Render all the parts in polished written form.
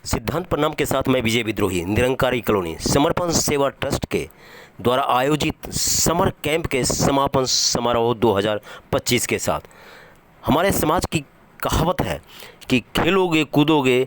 सिद्धांत प्रणाम के साथ मैं विजय विद्रोही निरंकारी कॉलोनी समर्पण सेवा ट्रस्ट के द्वारा आयोजित समर कैंप के समापन समारोह 2025 के साथ हमारे समाज की कहावत है कि खेलोगे कूदोगे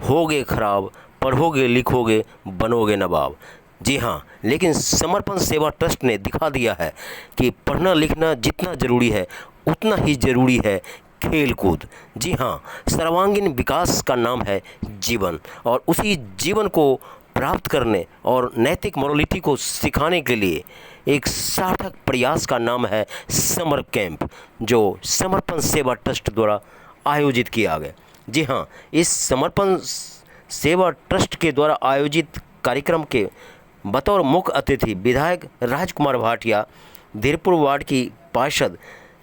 होगे खराब, पढ़ोगे लिखोगे बनोगे नवाब। जी हाँ, लेकिन समर्पण सेवा ट्रस्ट ने दिखा दिया है कि पढ़ना लिखना जितना ज़रूरी है उतना ही ज़रूरी है खेल कूद। जी हाँ, सर्वांगीण विकास का नाम है जीवन, और उसी जीवन को प्राप्त करने और नैतिक मोरालिटी को सिखाने के लिए एक सार्थक प्रयास का नाम है समर कैंप, जो समर्पण सेवा ट्रस्ट द्वारा आयोजित किया गया। जी हाँ, इस समर्पण सेवा ट्रस्ट के द्वारा आयोजित कार्यक्रम के बतौर मुख्य अतिथि विधायक राजकुमार भाटिया, धीरपुर वार्ड की पार्षद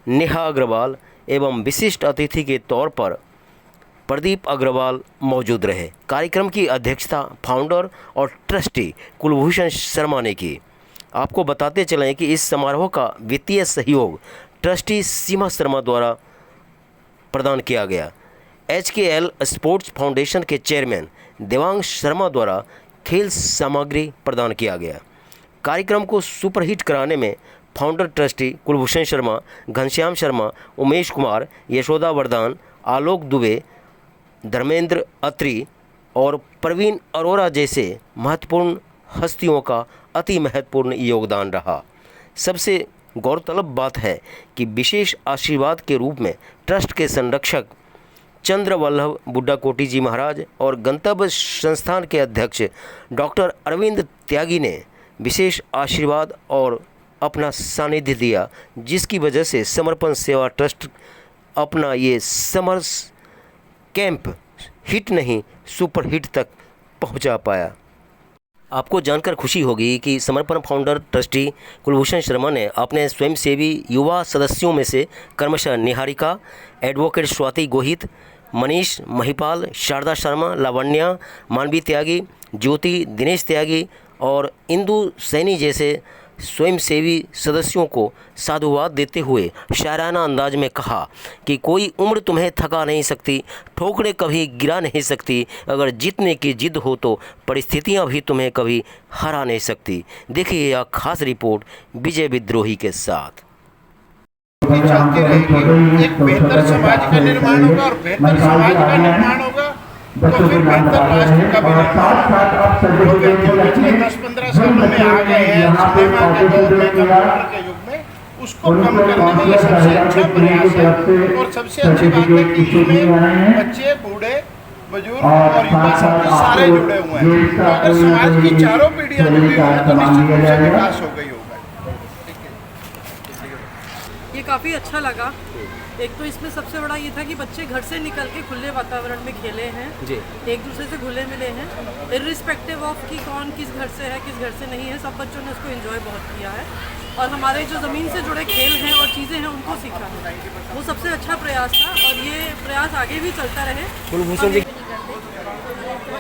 नेहा अग्रवाल एवं विशिष्ट अतिथि के तौर पर प्रदीप अग्रवाल मौजूद रहे। कार्यक्रम की अध्यक्षता फाउंडर और ट्रस्टी कुलभूषण शर्मा ने की। आपको बताते चलें कि इस समारोह का वित्तीय सहयोग ट्रस्टी सीमा शर्मा द्वारा प्रदान किया गया। HKL स्पोर्ट्स फाउंडेशन के चेयरमैन देवांग शर्मा द्वारा खेल सामग्री प्रदान किया गया। कार्यक्रम को सुपरहिट कराने में फाउंडर ट्रस्टी कुलभूषण शर्मा, घनश्याम शर्मा, उमेश कुमार, यशोदा वरदान, आलोक दुबे, धर्मेंद्र अत्री और प्रवीण अरोरा जैसे महत्वपूर्ण हस्तियों का अति महत्वपूर्ण योगदान रहा। सबसे गौरतलब बात है कि विशेष आशीर्वाद के रूप में ट्रस्ट के संरक्षक चंद्रवल्लभ बुड्ढाकोटी जी महाराज और गंतव्य संस्थान के अध्यक्ष डॉक्टर अरविंद त्यागी ने विशेष आशीर्वाद और अपना सानिध्य दिया, जिसकी वजह से समर्पण सेवा ट्रस्ट अपना ये समर कैंप हिट नहीं सुपर हिट तक पहुंचा पाया। आपको जानकर खुशी होगी कि समर्पण फाउंडर ट्रस्टी कुलभूषण शर्मा ने अपने स्वयंसेवी युवा सदस्यों में से क्रमशः निहारिका, एडवोकेट स्वाति गोहित, मनीष महिपाल, शारदा शर्मा, लावण्या, मानवी त्यागी, ज्योति, दिनेश त्यागी और इंदु सैनी जैसे स्वयंसेवी सदस्यों को साधुवाद देते हुए शायराना अंदाज में कहा कि कोई उम्र तुम्हें थका नहीं सकती, ठोकरें कभी गिरा नहीं सकती, अगर जीतने की जिद हो तो परिस्थितियां भी तुम्हें कभी हरा नहीं सकती। देखिए यह खास रिपोर्ट विजय विद्रोही के साथ। चलती रहेगी, एक बेहतर समाज का निर्माण होगा और बेहतर समाज का निर्माण होगा तो फिर बेहतर राष्ट्र का भी निर्माण। जो व्यक्ति पिछले 10-15 सालों में आ गए हैं सिनेमा के दौर में, कंप्यूटर के युग में, उसको कम करने में ये सबसे अच्छा प्रयास है। और सबसे अच्छी बात है कि इसमें बच्चे, बूढ़े, बुजुर्ग और युवा सब सारे जुड़े हुए हैं। तो अगर समाज की चारों पीढ़ियां जुड़ी हुई हैं तो निश्चित रूप से विकास हो गई होगा। ये काफ़ी अच्छा लगा। एक तो इसमें सबसे बड़ा ये था कि बच्चे घर से निकल के खुले वातावरण में खेले हैं जी, एक दूसरे से घुले मिले हैं, इर्रिस्पेक्टिव ऑफ कि कौन किस घर से है किस घर से नहीं है, सब बच्चों ने उसको एंजॉय बहुत किया है। और हमारे जो ज़मीन से जुड़े खेल हैं और चीज़ें हैं उनको सीखा है, वो सबसे अच्छा प्रयास था और ये प्रयास आगे भी चलता रहे। बहुत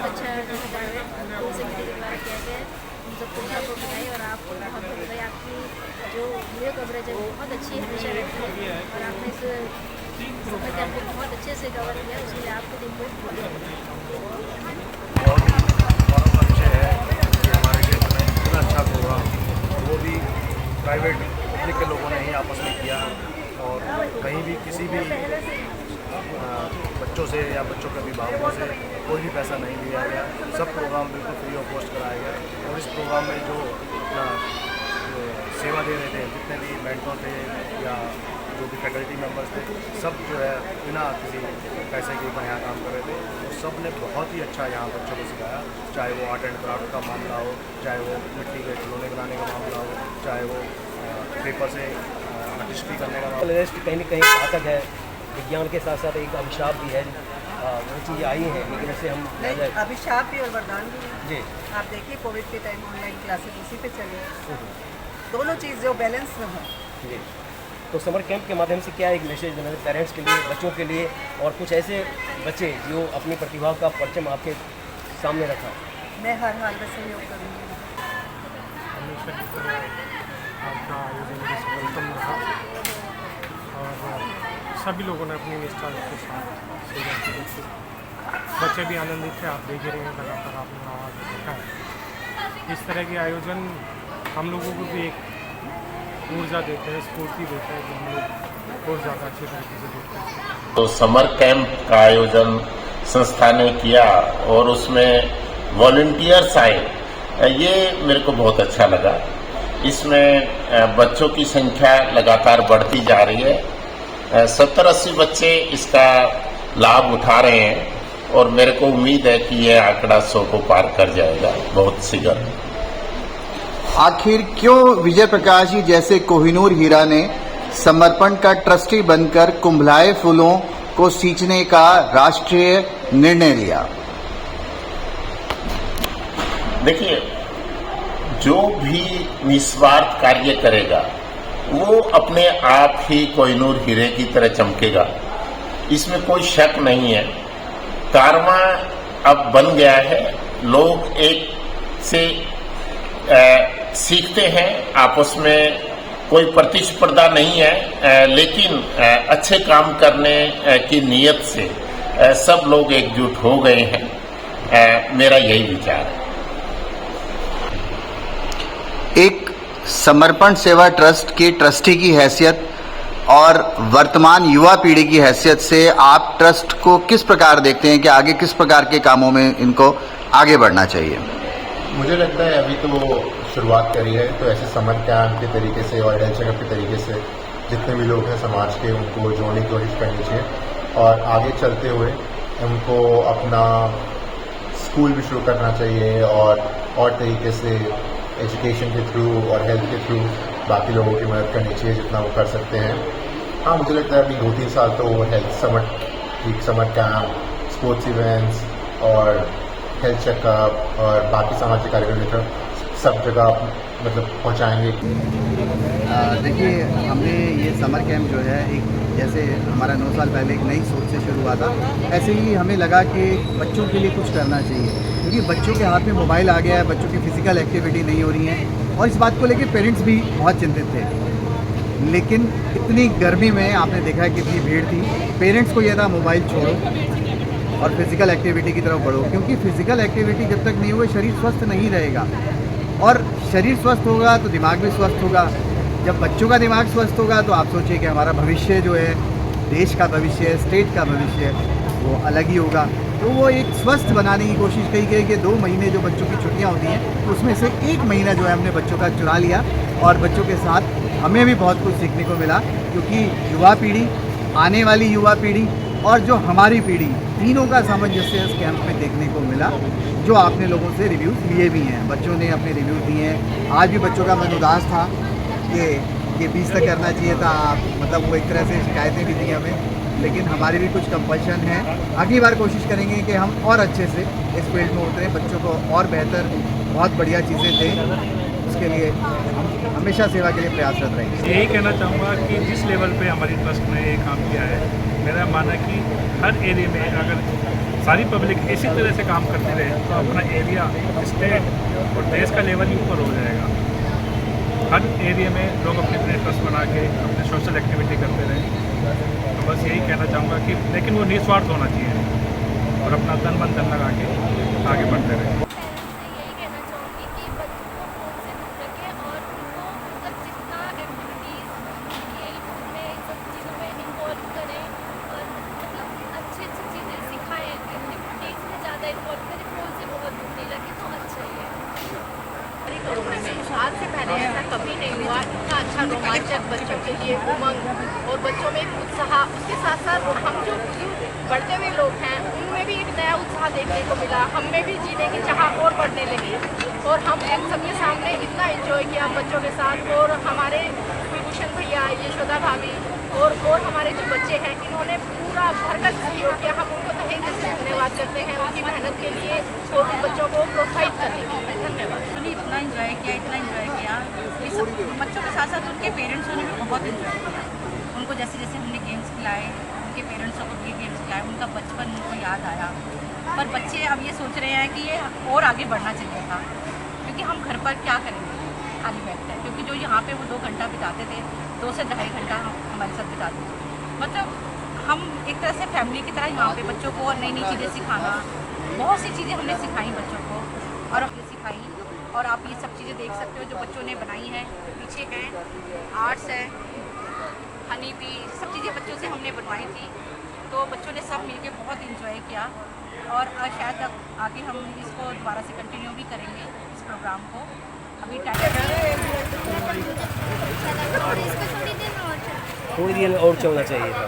अच्छा और आपको बहुत बधाई। आपकी जो वीडियो कवरेज है वो बहुत अच्छी हमेशा रहती है और आपने इस समय कैंप को बहुत अच्छे से कवर किया, उसके लिए आपको दिन बहुत अच्छे है कि हमारे क्षेत्र में इतना अच्छा प्रोग्राम, वो भी प्राइवेट पब्लिक के लोगों ने ही आपस में किया और कहीं भी किसी भी बच्चों से या बच्चों के अभिभावकों से कोई भी पैसा नहीं लिया गया। सब प्रोग्राम बिल्कुल फ्री ऑफ कॉस्ट कराया गया और इस प्रोग्राम में जो सेवा दे रहे थे, जितने भी मेंटर थे या जो भी फैकल्टी मेंबर्स थे, सब जो है बिना किसी पैसे के यहाँ काम कर रहे थे। तो सब ने बहुत ही अच्छा यहाँ बच्चों को सिखाया, चाहे वो आर्ट एंड क्राफ्ट का मामला हो, चाहे वो मिट्टी के खिलौने बनाने का मामला हो, चाहे वो पेपर से आर्टिस्ट्री करने का मामला। कहीं ना कहीं घातक है, विज्ञान के साथ साथ एक अभिशाप भी है, वो चीज़ें आई हैं लेकिन उससे हम नहीं, अभिशाप भी और वरदान भी जी। आप देखिए कोविड के टाइम ऑनलाइन क्लासेस उसी पे चले, दोनों चीज़ जो बैलेंस में हो जी। तो समर कैंप के माध्यम से क्या एक मैसेज देना है पेरेंट्स के लिए, बच्चों के लिए, और कुछ ऐसे बच्चे जो अपनी प्रतिभा का परचम आपके सामने रखा? मैं हर हाल में सहयोग करूँगी। आपका आयोजन सफलतम रहा और सभी लोगों ने अपनी निष्ठा के साथ सेवा की। बच्चे भी आनंदित थे, आप देख ही रहे हैं, लगातार आपने वहाँ देखा है। इस तरह के आयोजन हम लोगों को भी एक ऊर्जा देते हैं, स्फूर्ति देते हैं कि हम लोग और ज़्यादा अच्छी तरीके से देखते हैं। तो समर कैंप का आयोजन संस्था ने किया और उसमें वॉलंटियर्स आए, ये मेरे को बहुत अच्छा लगा। इसमें बच्चों की संख्या लगातार बढ़ती जा रही है। 70-80 बच्चे इसका लाभ उठा रहे हैं और मेरे को उम्मीद है कि यह आंकड़ा 100 को पार कर जाएगा बहुत शीघ्र। आखिर क्यों विजय प्रकाश जी जैसे कोहिनूर हीरा ने समर्पण का ट्रस्टी बनकर कुंभलाए फूलों को सींचने का राष्ट्रीय निर्णय लिया? देखिए, जो भी निस्वार्थ कार्य करेगा वो अपने आप ही कोहिनूर हीरे की तरह चमकेगा, इसमें कोई शक नहीं है। कारवां अब बन गया है, लोग एक से सीखते हैं, आपस में कोई प्रतिस्पर्धा नहीं है, लेकिन अच्छे काम करने की नीयत से सब लोग एकजुट हो गए हैं। मेरा यही विचार है। एक समर्पण सेवा ट्रस्ट के ट्रस्टी की हैसियत और वर्तमान युवा पीढ़ी की हैसियत से आप ट्रस्ट को किस प्रकार देखते हैं कि आगे किस प्रकार के कामों में इनको आगे बढ़ना चाहिए? मुझे लगता है अभी तो शुरुआत करी है, तो ऐसे समर कैंप के तरीके से और हेल्थ चेकअप के तरीके से जितने भी लोग हैं समाज के, उनको जोड़ने की कोशिश करनी चाहिए और आगे चलते हुए उनको अपना स्कूल भी शुरू करना चाहिए और तरीके से एजुकेशन के थ्रू और हेल्थ के थ्रू बाकी लोगों की मदद करनी चाहिए जितना वो कर सकते हैं। हाँ, मुझे लगता है अभी 2-3 साल तो health summer camp, sports events और हेल्थ चेकअप और बाकी सामाजिक कार्यक्रम सब जगह मतलब पहुँचाएंगे। देखिए, हमने ये समर कैंप जो है एक जैसे हमारा 9 साल पहले एक नई सोच से शुरू हुआ था, ऐसे ही हमें लगा कि बच्चों के लिए कुछ करना चाहिए, क्योंकि बच्चों के हाथ में मोबाइल आ गया है, बच्चों की फिजिकल एक्टिविटी नहीं हो रही है और इस बात को लेकर पेरेंट्स भी बहुत चिंतित थे। लेकिन इतनी गर्मी में आपने देखा है कितनी भीड़ थी। पेरेंट्स को यह था मोबाइल छोड़ो और फिजिकल एक्टिविटी की तरफ बढ़ो, क्योंकि फिजिकल एक्टिविटी जब तक नहीं होगी शरीर स्वस्थ नहीं रहेगा और शरीर स्वस्थ होगा तो दिमाग भी स्वस्थ होगा। जब बच्चों का दिमाग स्वस्थ होगा तो आप सोचिए कि हमारा भविष्य जो है, देश का भविष्य, स्टेट का भविष्य, वो अलग ही होगा। तो वो एक स्वस्थ बनाने की कोशिश की गई कि 2 महीने जो बच्चों की छुट्टियां होती हैं उसमें से 1 महीना जो है हमने बच्चों का चुरा लिया और बच्चों के साथ हमें भी बहुत कुछ सीखने को मिला, क्योंकि युवा पीढ़ी, आने वाली युवा पीढ़ी और जो हमारी पीढ़ी, तीनों का सामंजस्य इस कैंप में देखने को मिला, जो आपने लोगों से रिव्यूज़ लिए भी हैं। बच्चों ने अपने रिव्यू दिए हैं। आज भी बच्चों का मन उदास था कि ये 20 तक करना चाहिए था, मतलब वो एक तरह से शिकायतें भी दी हमें, लेकिन हमारी भी कुछ कंपल्शन है। अगली बार कोशिश करेंगे कि हम और अच्छे से इस फील्ड में उतरें, बच्चों को और बेहतर, बहुत बढ़िया चीज़ें दें। उसके लिए हम हमेशा सेवा के लिए प्रयासरत रहेंगे। यही कहना चाहूँगा कि जिस लेवल पे हमारी ट्रस्ट ने ये काम किया है, मेरा मानना है कि हर एरिया में अगर सारी पब्लिक इसी तरह से काम करती रहे तो अपना एरिया, स्टेट और देश का लेवल ही ऊपर हो जाएगा। हर एरिया में लोग अपने अपने ट्रस्ट बना के अपने सोशल एक्टिविटी करते रहे। तो बस यही कहना चाहूँगा कि लेकिन वो निस्वार्थ होना चाहिए और अपना तन मन धन लगा के आगे बढ़ते रहे। आज से पहले ऐसा कभी नहीं हुआ। इतना अच्छा रोमांचक बच्चों के लिए उमंग और बच्चों में उत्साह, उसके साथ साथ हम जो बढ़ते हुए लोग हैं उनमें भी एक नया उत्साह देखने को मिला। हम में भी जीने की चाह और बढ़ने लगी और हम सबके सामने इतना एंजॉय किया बच्चों के साथ। और हमारे कुलभूषण भैया, यशोदा भाभी और हमारे जो बच्चे हैं, इन्होंने पूरा भरकस सहयोग किया। हम उनको तहे दिल से धन्यवाद करते हैं उनकी मेहनत के लिए और उन बच्चों को प्रोत्साहित करने के लिए। धन्यवाद। इतना एंजॉय किया। इस बच्चों के साथ साथ उनके पेरेंट्सों ने भी बहुत एंजॉय किया। उनको जैसे जैसे हमने गेम्स खिलाए, उनके पेरेंट्सों को भी गेम्स खिलाए, उनका बचपन उनको याद आया। पर बच्चे अब ये सोच रहे हैं कि ये और आगे बढ़ना चाहिए था, क्योंकि हम घर पर क्या करेंगे, खाली बैठते हैं। क्योंकि जो यहाँ पे वो 2 घंटा बिताते थे, 2 से ढाई घंटा हमारे साथ बिताते थे। मतलब हम एक तरह से फैमिली की तरह यहाँ पे बच्चों को नई नई चीज़ें सिखाना, बहुत सी चीज़ें हमने सिखाई बच्चों को और हमने सिखाई। और आप ये सब चीज़ें देख सकते हो जो बच्चों ने बनाई हैं, पीछे है आर्ट्स है, हनी बी, सब चीज़ें बच्चों से हमने बनवाई थी। तो बच्चों ने सब मिलके बहुत इंजॉय किया और शायद अब आगे हम इसको दोबारा से कंटिन्यू भी करेंगे इस प्रोग्राम को। अभी थोड़ी दिन और चलना चाहिए था,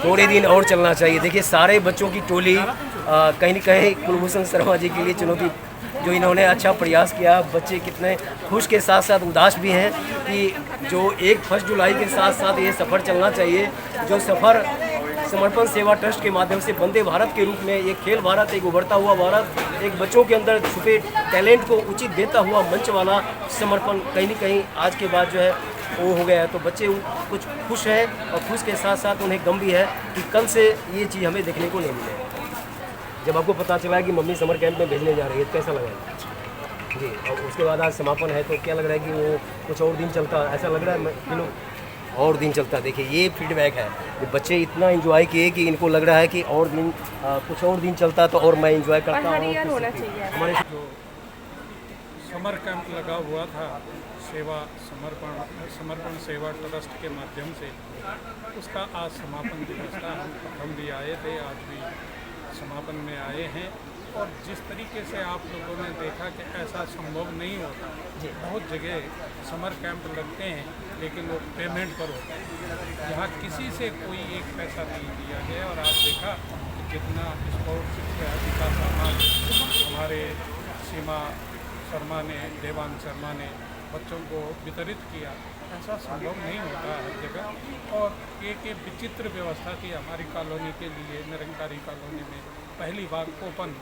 थोड़े दिन और चलना चाहिए। देखिए सारे बच्चों की टोली कहीं न कहीं कुलभूषण शर्मा जी के लिए चुनौती, जो इन्होंने अच्छा प्रयास किया। बच्चे कितने खुश के साथ साथ उदास भी हैं कि जो 1 जुलाई के साथ साथ ये सफ़र चलना चाहिए, जो सफ़र समर्पण सेवा ट्रस्ट के माध्यम से वंदे भारत के रूप में, एक खेल भारत, एक उभरता हुआ भारत, एक बच्चों के अंदर छुपे टैलेंट को उचित देता हुआ मंच वाला समर्पण कहीं न कहीं आज के बाद जो है वो हो गया है। तो बच्चे कुछ खुश हैं और खुश के साथ साथ उन्हें गम भी है कि कल से ये चीज़ हमें देखने को नहीं मिलेगी। जब आपको पता चला कि मम्मी समर कैंप में भेजने जा रही है तो कैसा लगा जी? और उसके बाद आज समापन है तो क्या लग रहा है कि वो कुछ और दिन चलता, ऐसा लग रहा है कि और दिन चलता? देखिए ये फीडबैक है कि बच्चे इतना एंजॉय किए कि इनको लग रहा है कि और दिन कुछ और दिन चलता तो और मैं एंजॉय करता हूँ। हमारे जो समर कैंप लगा हुआ था समर्पण सेवा ट्रस्ट के माध्यम से, उसका आज समापन दिवस था। हम भी आए थे, आज भी समापन में आए हैं। और जिस तरीके से आप लोगों ने देखा कि ऐसा संभव नहीं होता, बहुत जगह समर कैंप लगते हैं लेकिन वो पेमेंट पर होता है। यहाँ किसी से कोई एक पैसा नहीं दिया गया। और आप देखा कि जितना स्पोर्ट्स विकास हमारे सीमा शर्मा ने, देवांग शर्मा ने बच्चों को वितरित किया, ऐसा संभव नहीं होता हर जगह। और एक विचित्र व्यवस्था थी हमारी कॉलोनी के लिए, निरंकारी कॉलोनी में पहली बार ओपन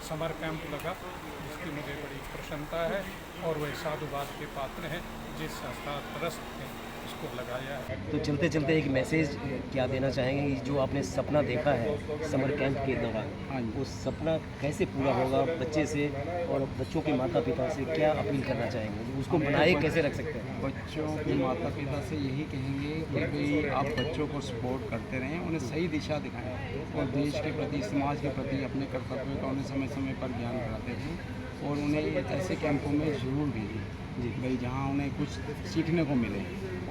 समर कैंप लगा, जिसकी मुझे बड़ी प्रसन्नता है। और वह साधुवाद के पात्र हैं जिस संस्था ट्रस्ट ने इसको लगाया है। तो चलते चलते एक मैसेज क्या देना चाहेंगे कि जो आपने सपना देखा है समर कैंप के दौरान, वो सपना कैसे पूरा होगा बच्चे से, और बच्चों के माता पिता से क्या अपील करना चाहेंगे, उसको बनाए कैसे रख सकते हैं? बच्चों के माता पिता से यही कहेंगे कि भाई आप बच्चों को सपोर्ट करते रहें, उन्हें सही दिशा दिखाएं और देश के प्रति, समाज के प्रति अपने कर्तव्यों का उन्हें समय समय पर ज्ञान कराते रहें। और उन्हें ऐसे कैंपों में ज़रूर भेजें जी भाई, जहाँ उन्हें कुछ सीखने को मिले।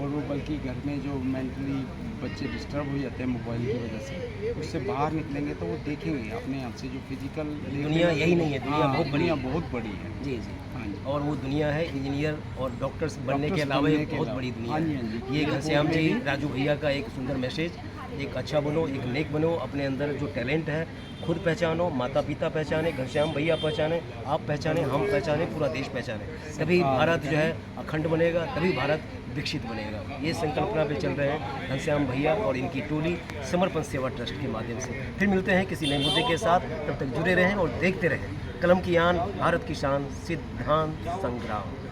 और वो बल्कि घर में जो मेंटली बच्चे डिस्टर्ब हो जाते हैं मोबाइल की वजह से, उससे बाहर निकलेंगे तो वो देखेंगे अपने आप से जो फिजिकल दुनिया यही नहीं है, दुनिया बहुत बड़ी, बहुत बड़ी है जी जी। हाँ जी। और वो दुनिया है इंजीनियर और डॉक्टर्स बनने के अलावा एक बहुत बड़ी दुनिया है। ये घनश्याम जी, राजू भैया का एक सुंदर मैसेज, एक अच्छा बनो, एक नेक बनो, अपने अंदर जो टैलेंट है खुद पहचानो, माता पिता पहचाने, घनश्याम भैया पहचाने, आप पहचाने, हम पहचाने, पूरा देश पहचाने, तभी भारत जो है अखंड बनेगा, तभी भारत विकसित बनेगा। ये संकल्पना पे चल रहे हैं घनश्याम भैया और इनकी टोली समर्पण सेवा ट्रस्ट के माध्यम से। फिर मिलते हैं किसी नए मुद्दे के साथ, तब तक जुड़े रहें और देखते रहें कलम की आन, भारत की शान, सिद्धांत संग्राम।